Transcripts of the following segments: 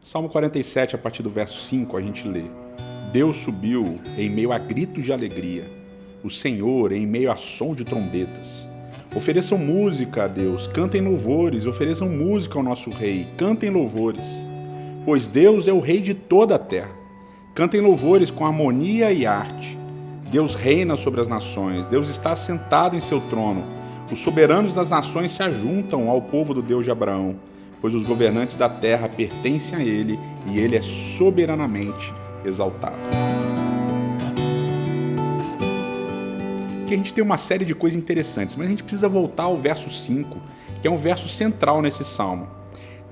Salmo 47, a partir do verso 5, a gente lê: Deus subiu em meio a gritos de alegria, o Senhor em meio a som de trombetas. Ofereçam música a Deus, cantem louvores, ofereçam música ao nosso Rei, cantem louvores. Pois Deus é o Rei de toda a terra. Cantem louvores com harmonia e arte. Deus reina sobre as nações, Deus está sentado em seu trono. Os soberanos das nações se ajuntam ao povo do Deus de Abraão, pois os governantes da terra pertencem a ele e ele é soberanamente exaltado. Aqui a gente tem uma série de coisas interessantes, mas a gente precisa voltar ao verso 5, que é um verso central nesse salmo.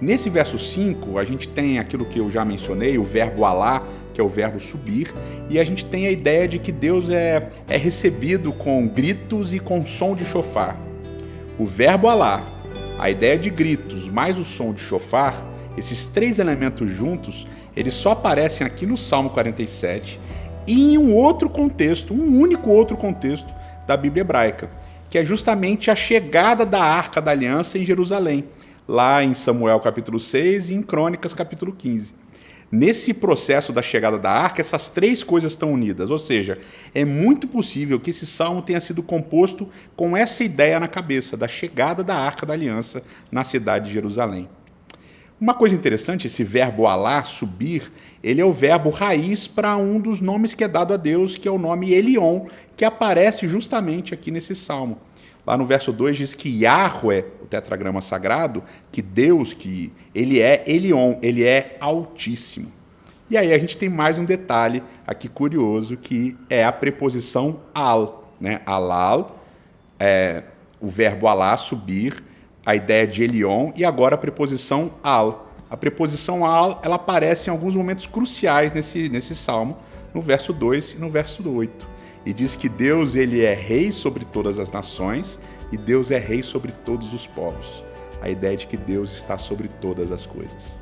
Nesse verso 5, a gente tem aquilo que eu já mencionei, o verbo alá, que é o verbo subir, e a gente tem a ideia de que Deus é recebido com gritos e com som de chofar. O verbo alá, a ideia de gritos mais o som de chofar, esses três elementos juntos, eles só aparecem aqui no Salmo 47 e em um outro contexto, um único outro contexto da Bíblia hebraica, que é justamente a chegada da Arca da Aliança em Jerusalém, lá em Samuel capítulo 6 e em Crônicas capítulo 15. Nesse processo da chegada da arca, essas três coisas estão unidas, ou seja, é muito possível que esse salmo tenha sido composto com essa ideia na cabeça, da chegada da Arca da Aliança na cidade de Jerusalém. Uma coisa interessante, esse verbo alá, subir, ele é o verbo raiz para um dos nomes que é dado a Deus, que é o nome Elion, que aparece justamente aqui nesse salmo. Lá no verso 2 diz que Yahweh, o tetragrama sagrado, que Deus, que ele é Elion, ele é altíssimo. E aí a gente tem mais um detalhe aqui curioso, que é a preposição al, né? Alal, o verbo alá, subir, a ideia de Elion, e agora a preposição al. A preposição al, ela aparece em alguns momentos cruciais nesse salmo, no verso 2 e no verso 8. E diz que Deus ele é rei sobre todas as nações e Deus é rei sobre todos os povos. A ideia de que Deus está sobre todas as coisas.